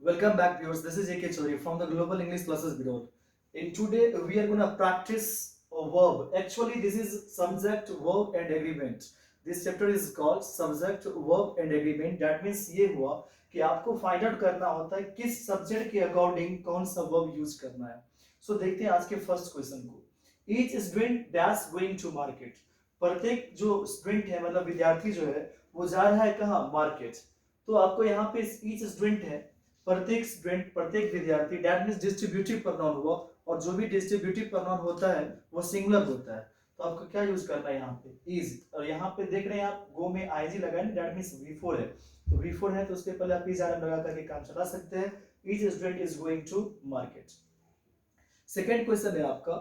Welcome back, viewers. This is AK Chori from the Global English Classes Bureau. In today, we are gonna practice a verb. Actually, this is subject, verb, and agreement. This chapter is called subject, verb, and agreement. That means ये हुआ कि आपको find out करना होता है किस subject के according कौन सा वर्ब यूज करना है. सो देखते हैं आज के फर्स्ट क्वेश्चन को. Each student dash going to market. प्रत्येक जो स्टूडेंट है मतलब विद्यार्थी जो है वो जा रहा है कहाँ? मार्केट. तो आपको यहाँ पे ईच स्टूडेंट है, प्रत्येक स्टूडेंट, प्रत्येक विद्यार्थी. दैट मींस डिस्ट्रीब्यूटिव प्रोनाउन हुआ, और जो भी डिस्ट्रीब्यूटिव प्रोनाउन होता है वो सिंगुलर होता है. तो आपको क्या यूज करना है यहाँ पे? इज. और यहाँ पे देख रहे हैं आप गो में आईजी लगा है, दैट मींस V4 है. तो V4 है तो उसके पहले आप इज आरएम लगा करके काम चला सकते हैं. Each student is going to market. Second question है आपका,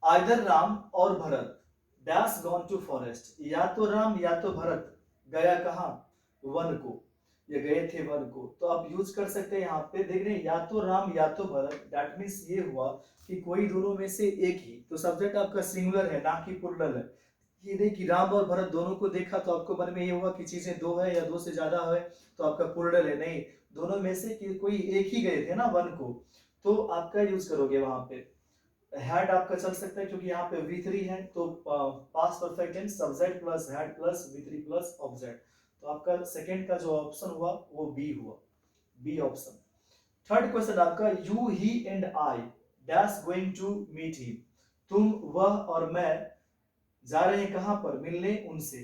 आइदर राम और Bharat dash gone to forest. या तो राम या तो भरत गया कहाँ? वन को. ये गए थे वन को. तो आप यूज कर सकते हैं यहाँ पे. देख रहे हैं या तो राम या तो भरत. दैट मीन्स ये हुआ कि कोई दोनों में से एक ही. तो सब्जेक्ट आपका सिंगुलर है ना कि प्लुरल है. ये नहीं कि राम और भरत दोनों को देखा तो आपको मन में ये हुआ कि चीजें दो है या दो से ज्यादा है तो आपका प्लुरल है. नहीं, दोनों में से कि कोई एक ही गए थे ना वन को, तो आपका यूज करोगे वहां पे. हैड आपका चल सकता है क्योंकि यहाँ पे V3 है. तो past perfect tense subject plus had plus V3 plus object. तो आपका सेकंड का जो ऑप्शन हुआ वो बी हुआ, बी ऑप्शन. थर्ड क्वेश्चन आपका, you he and I dash going to meet him. तुम, वह और मैं जा रहे हैं कहां पर? मिलने उनसे.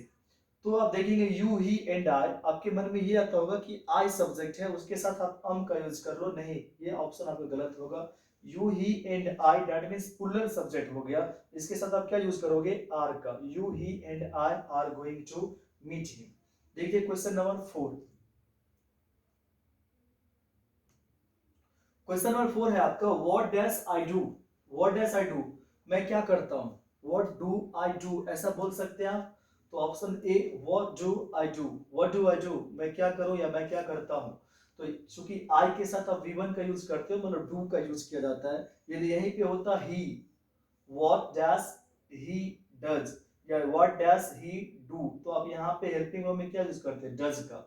तो आप देखेंगे यू ही एंड आई, आपके मन में ये आता होगा कि आई सब्जेक्ट है, उसके साथ आप का यूज कर लो. नहीं, ये ऑप्शन आपका गलत होगा. You he and I that means plural subject हो गया. इसके साथ आप क्या यूज करोगे? आर का. You he and I are going to meet him. देखिए क्वेश्चन नंबर 4. क्वेश्चन नंबर 4 है आपका, what dash I do. What dash I do, मैं क्या करता हूं. व्हाट डू आई डू ऐसा बोल सकते हैं आप. तो option A, what do I do. What do I do, मैं क्या करूं या मैं क्या करता हूं. तो चूंकि आई के साथ आप V1 का यूज करते हो, मतलब डू का यूज किया जाता है. यदि यहीं पे होता ही, व्हाट डैश ही डज या व्हाट डैश ही डू, तो आप यहाँ पे हेल्पिंग वर्ब में क्या यूज करते हैं? डज का.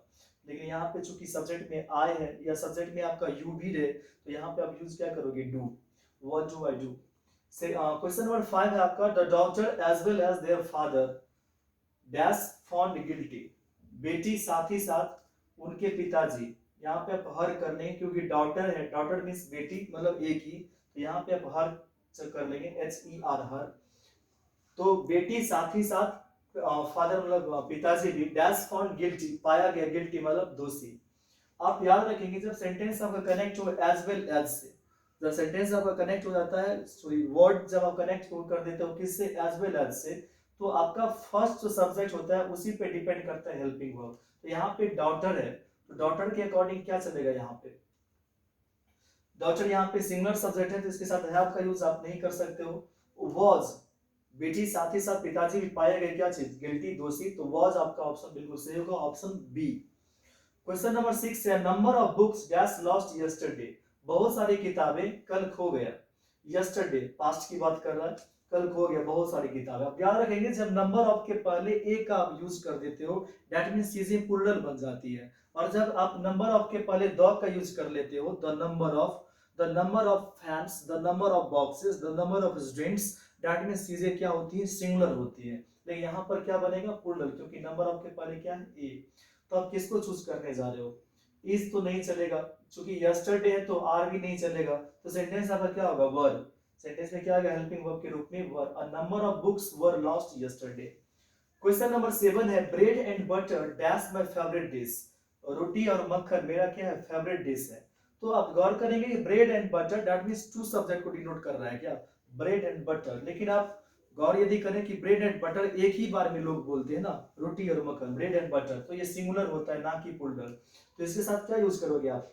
लेकिन यहाँ पे चूंकि सब्जेक्ट में आई है या सब्जेक्ट में आपका यू भी है, तो यहाँ पे आप यूज क्या करोगे? Do. What do I do. से क्वेश्चन नंबर 5 है आपका, the daughter as well as their father dash found guilty. बेटी साथ ही साथ उनके पिताजी. यहाँ पे आप हर कर लेंगे क्योंकि डॉटर है, डॉटर मीन्स बेटी मतलब एक ही. तो यहाँ पे आप हर कर लेंगे, HER हर. तो बेटी साथ ही साथ फादर मतलब पिताजी भी डैश फाउंड गिल्टी पाया गया, गिल्टी मतलब दोषी. आप याद रखेंगे जब सेंटेंस आपका कनेक्ट हो एज वेल एज से, जब सेंटेंस आपका कनेक्ट हो जाता है, सॉरी वर्ड जब आप कनेक्ट कर देते हो किससे? एज वेल एज से, तो आपका फर्स्ट जो सब्जेक्ट होता है उसी पे डिपेंड करता है हेल्पिंग वर्ब. तो यहाँ पे डॉटर है, तो डॉटर के अकॉर्डिंग क्या चलेगा? यहाँ पे डॉटर यहाँ पे सिंगुलर सब्जेक्ट है तो इसके साथ हैव का यूज आप नहीं कर सकते हो. वॉज, बेटी साथ ही साथ पिताजी भी पाए गए क्या चीज? गिल्टी, दोषी. तो वॉज आपका ऑप्शन बिल्कुल सही होगा, ऑप्शन बी. क्वेश्चन नंबर 6 है, number of books dash lost yesterday. बहुत सारी किताबें कल खो गया. यस्टरडे पास्ट की बात कर रहा है, कल खो गया बहुत सारी किताबें. आप याद रखेंगे जब नंबर ऑफ के पहले एक का आप यूज कर देते हो दैट मींस चीजें प्लुरल बन जाती है. और जब आप नंबर ऑफ के पहले द का यूज कर लेते हो, the number of fans, the number of boxes, the number of students, that means चीजें क्या होती है? सिंगुलर होती है. लेकिन यहाँ पर क्या बनेगा? प्लुरल, क्योंकि नंबर ऑफ के पहले क्या है? ए. तो आप किसको चूज करने जा रहे हो? इज तो नहीं चलेगा, क्योंकि यस्टरडे है तो आर भी नहीं चलेगा. तो सेंटेंस आपका क्या होगा? वर. सेंटेंस में क्या आएगा? हेल्पिंग वर्ब के रूप में were. A number of books were lost yesterday. Question number 7 है, bread and butter dash my favourite dish. रोटी और मक्खन मेरा क्या है? फेवरेट डिश है. तो आप गौर करेंगे कि bread and butter that means two subject को डिनोट कर रहा है क्या? Bread and butter. लेकिन आप गौर यदि करें कि ब्रेड एंड बटर एक ही बार में लोग बोलते हैं ना, रोटी और मक्खन, ब्रेड एंड बटर, तो ये सिंगुलर होता है ना कि प्लुरल. तो इसके साथ क्या यूज करोगे आप?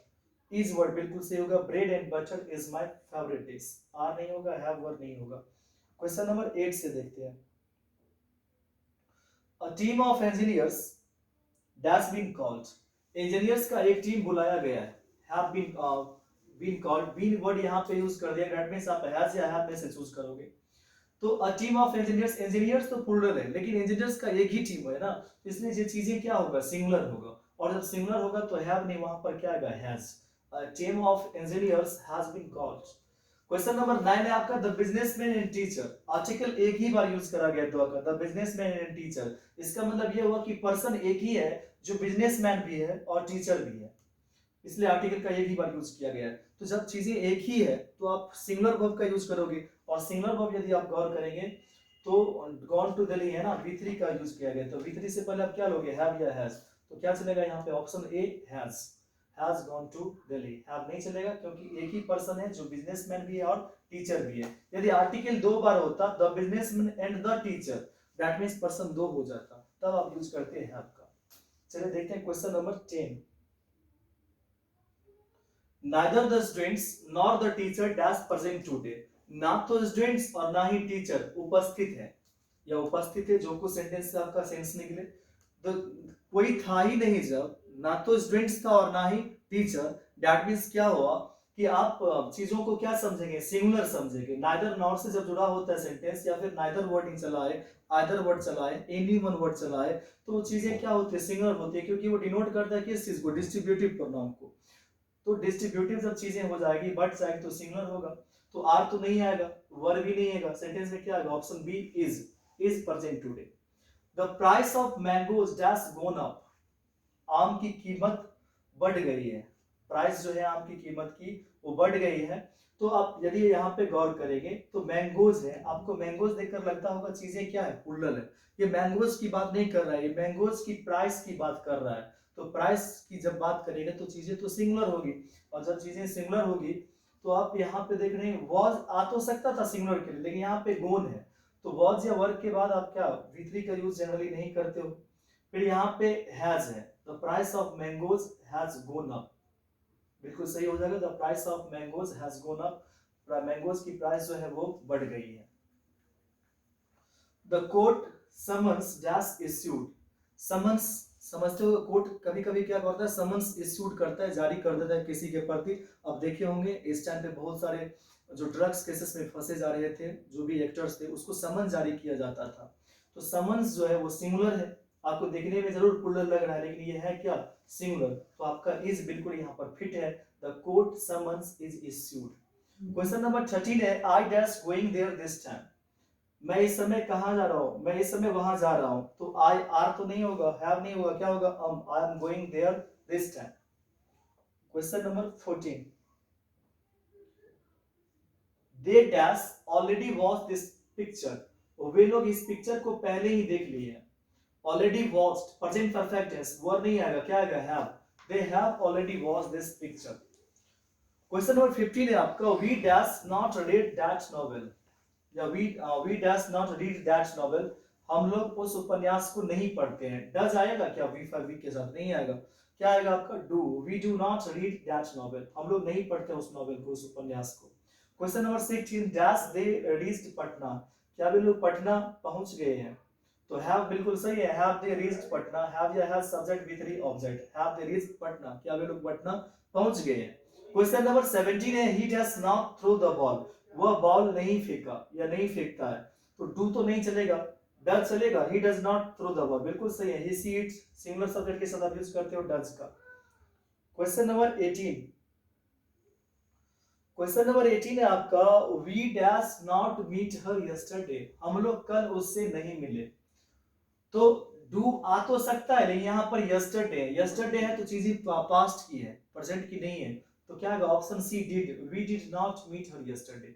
इज वर्ड बिल्कुल सही होगा. Bread and butter is my favourite dish. Are नहीं होगा, हैव वर्ड नहीं होगा. क्वेश्चन नंबर 8 से देखते हैं, a team of engineers dash been called. Engineers का एक टीम बुलाया गया है. Have been called, been word यहाँ पे यूज कर दिया. दैट मींस आप हैज या हैव में से चूज करोगे. तो a team of engineers, engineers तो प्लुरल है लेकिन इंजीनियर्स का एक ही टीम है ना, तो इसलिए ये चीजें क्या होगा? सिंगुलर होगा. और जब सिंगुलर होगा तो हैव नहीं, वहां पर क्या आएगा? Has. Team of engineers has been called. Question number 9 है आपका the businessman and teacher. Article एक ही बार यूज करा गया दो का, द बिजनेसमैन एंड टीचर। इसका मतलब ये हुआ कि पर्सन एक ही है जो बिजनेसमैन भी है और टीचर भी है, इसलिए आर्टिकल का एक ही बार यूज किया गया है। तो जब चीजें एक ही है तो आप सिंगुलर वर्ब का यूज करोगे, और सिंगुलर वर्ब यदि आप गौर करेंगे तो गॉन टू दिल्ली है ना, V3 का यूज किया गया। तो V3 से पहले आप क्या लोगे, हैव या हैज। तो क्या चलेगा यहाँ पे, option A has gone to Delhi. Have नहीं चलेगा क्योंकि एक ही पर्सन है जो बिजनेसमैन भी है और टीचर भी है। यदि आर्टिकल दो बार होता, the businessman and the teacher, that means person दो हो जाता, तब आप यूज करते हैं हैव का। चलिए देखते हैं question number 10। Neither the students nor the teacher dash present today। ना तो स्टूडेंट्स और ना ही टीचर उपस्थित है या उपस्थित है, जो कुछ सेंटेंस से आपका सेंस निकले। तो कोई था ही नहीं, जब ना तो स्टूडेंट्स था और ना ही टीचर, दैट मींस क्या हुआ कि आप चीजों को क्या समझेंगे, सिंगुलर समझेंगे। नाइदर नॉर से जब जुड़ा होता है सेंटेंस, या फिर नाइदर वर्ड नहीं चला है, आइदर वर्ड चला है, एनी वन वर्ड चला है, तो चीजें क्या होती है, सिंगुलर होती है, क्योंकि वो डिनोट करता है किस चीज को, डिस्ट्रीब्यूटिव प्रोनाउन को। तो डिस्ट्रीब्यूटिव जब चीजें हो जाएगी, बढ़ जाएगी, तो सिंगुलर होगा। तो आर तो नहीं आएगा, वर भी नहीं आएगा, सेंटेंस में क्या आएगा, option B is present today. The price of mangoes dash gone up. आम की कीमत बढ़ गई है, प्राइस जो है आम की कीमत की वो बढ़ गई है। तो आप यदि यहाँ पे गौर करेंगे तो मैंगोज है, आपको मैंगोज देखकर लगता होगा चीजें क्या है, प्लुरल है। ये मैंगोज की बात नहीं कर रहा है, ये मैंगोज की प्राइस की बात कर रहा है। तो प्राइस की जब बात करेंगे तो चीजें तो सिंगुलर होगी, और जब चीजें सिंगुलर होगी तो आप यहाँ पे देख रहे हैं वॉज आ तो सकता था सिंगुलर के लिए, लेकिन यहाँ पे गोन है, तो वॉज या वर्क के बाद आप क्या V3 का यूज जनरली नहीं करते हो। फिर यहाँ पे हैज है, the price of mangoes has gone up, बिल्कुल सही हो जाएगा, the price of mangoes has gone up, mangoes की प्राइस जो है वो बढ़ गई है। The court summons dash issued. Summons समझते हो, कोर्ट कभी कभी क्या करता है, समन्स इश्यूड करता है, जारी कर देता है किसी के प्रति। अब देखे होंगे इस टाइम पे बहुत सारे जो ड्रग्स केसेस में फंसे जा रहे थे, जो भी एक्टर्स थे, उसको समन जारी किया जाता था। तो समन्स जो है वो सिंगुलर है, आपको देखने में जरूर प्लुरल लग रहा है, लेकिन ये है क्या, सिंगुलर। तो आपका इज बिल्कुल यहाँ पर फिट है, the court summons is issued. Question number 13 है, I dash going there this time. मैं इस समय कहाँ जा रहा हूँ, मैं इस समय वहां जा रहा हूँ। तो आई आर तो नहीं होगा, हैव नहीं होगा, क्या होगा, I am going there this time. Question number 14, they dash already watch this picture. वे लोग इस पिक्चर को पहले ही देख लिए हैं। Already watched present perfect tense, verb नहीं आएगा, क्या आएगा, have. They have already watched this picture. Question number 15 है आपका, we dash not read that novel, या we dash not read that novel. हम लोग उस उपन्यास को नहीं पढ़ते हैं। डज आएगा क्या, वी के साथ नहीं आएगा, क्या आएगा आपका, do. We do not read that novel, हम लोग नहीं पढ़ते उस नॉवेल को, उस उपन्यास को। क्वेश्चन नंबर 16, डैश दे रीच्ड पटना। क्या वे लोग पटना पहुंच गए हैं। तो हैव बिल्कुल सही है, have they reached Patna, have या has subject V3 object, have they reached Patna, क्या वे लोग पटना पहुंच गए हैं। क्वेश्चन नंबर 17 है, he does not throw the ball. वह बॉल नहीं फेंका या नहीं फेंकता है। तो डू तो नहीं चलेगा, डज चलेगा, he does not throw the ball, बिल्कुल सही है, he see it's, singular subject के साथ आप यूज करते हो डज का। क्वेश्चन नंबर 18, क्वेश्चन नंबर 18 है आपका, we dash not meet her yesterday. हम लोग कल उससे नहीं मिले। तो डू आ तो सकता है, लेकिन यहाँ पर यस्टरडे, यस्टरडे है तो चीज पास्ट की है, प्रेजेंट की नहीं है। तो क्या होगा, option C did, we did not meet her yesterday.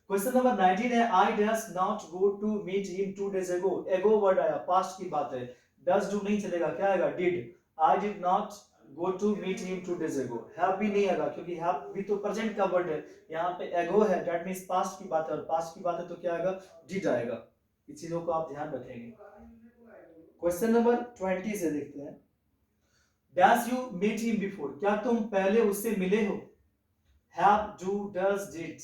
Question number 19 है, I dash not go to meet him 2 days ago। Ago word आया, पास्ट की बात है, डज डू नहीं चलेगा, क्या आएगा, did. I did not go to meet him 2 days ago। Have भी नहीं आएगा, क्योंकि हैव भी तो प्रेजेंट का वर्ड है, यहाँ पे एगो है, दैट मींस पास्ट की बात है, और पास्ट की बात है तो क्या आएगा, डिड आएगा। इस चीजों को आप ध्यान रखेंगे। क्वेश्चन नंबर 20 से देखते हैं, dash you meet him before. क्या तुम पहले उससे मिले हो। Have, do, does, did.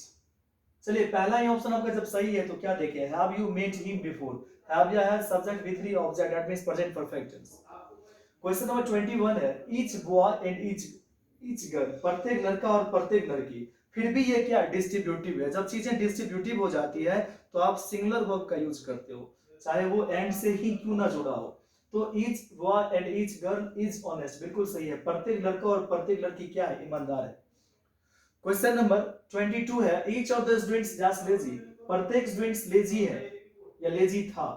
चलिए पहला ही ऑप्शन आपका जब सही है तो क्या देखें, have you met him before, have या has subject V3 object, that means present perfect tense. Question number 21 है, each boy and each girl. प्रत्येक लड़का और प्रत्येक लड़की। फिर भी ये क्या, डिस्ट्रीब्यूटिव है। जब चीजें डिस्ट्रीब्यूटिव हो जाती है तो आप सिंगुलर वर्ब का यूज करते हो, चाहे वो एंड से ही क्यों ना जुड़ा हो। तो each boy and each girl is honest, बिल्कुल सही है, प्रत्येक लड़का और प्रत्येक लड़की क्या है, ईमानदार है। क्वेश्चन नंबर 22 है, each of the students just lazy, प्रत्येक स्टूडेंट्स लेजी है या लेजी था,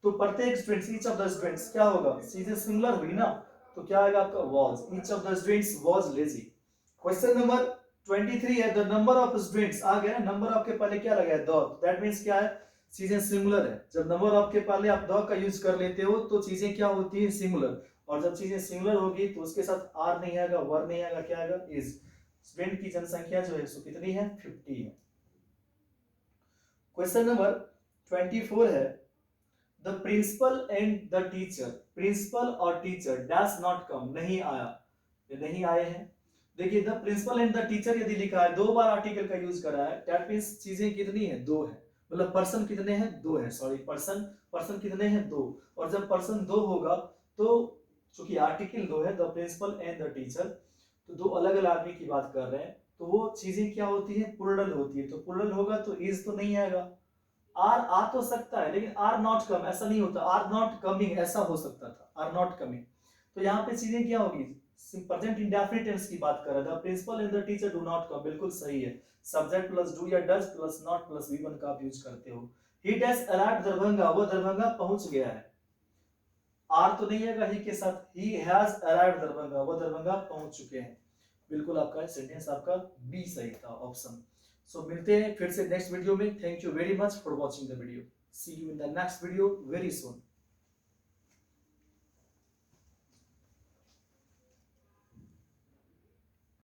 तो प्रत्येक students, each of the students क्या होगा, चीजें सिंगुलर हुई ना, तो क्या आएगा आपका was, each of the students was lazy. Question number 23 है, द नंबर ऑफ स्टूडेंट्स, आ गया ना, नंबर ऑफ के पहले क्या लगा है, द, दैट मींस क्या है, चीजें सिंगुलर है। जब नंबर ऑफ के पहले आप द का यूज कर लेते हो तो चीजें क्या होती है, सिंगुलर, और जब चीजें सिंगुलर होगी तो उसके साथ आर नहीं आएगा, वर नहीं आएगा, क्या आएगा, इज। स्टूडेंट की जनसंख्या जो है सो कितनी है, 50 है। क्वेश्चन नंबर 24 है, the principal and the teacher, principal और टीचर डैश नॉट कम, नहीं आया, ये नहीं आए हैं। देखिए the principal and the teacher यदि लिखा है, 2 बार आर्टिकल का यूज करा है, दैट मींस चीजें कितनी है, 2 है, मतलब पर्सन कितने हैं, 2 है, सॉरी पर्सन, पर्सन कितने हैं, 2, और जब पर्सन 2 होगा तो चूंकि आर्टिकल 2 है, the principal and the teacher, तो 2 अलग अलग आदमी की बात कर रहे हैं, तो वो चीजें क्या होती है, प्लूरल होती है, तो प्लूरल होगा तो इज तो नहीं आएगा, आर आ तो सकता है लेकिन आर नॉट कम ऐसा नहीं होता, आर नॉट कमिंग ऐसा हो सकता था, आर नॉट कमिंग, तो यहाँ पे चीजें क्या होगी, प्रेजेंट इंडेफिनिट टेंस की बात कर रहा था, principal and the teacher do not come, बिल्कुल सही है, सब्जेक्ट प्लस डू या does plus not plus V one का आप यूज करते हो। ही डैश अराइव्ड दरभंगा, वो दरभंगा पहुंच गया है, आर तो नहीं आएगा ही के साथ, ही हैज अराइव्ड दरभंगा, वो दरभंगा पहुंच चुके हैं, बिल्कुल आपका सेंटेंस आपका बी सही था, ऑप्शन। सो मिलते हैं फिर से नेक्स्ट वीडियो में, thank you very much for watching the video, see you in the next video very soon.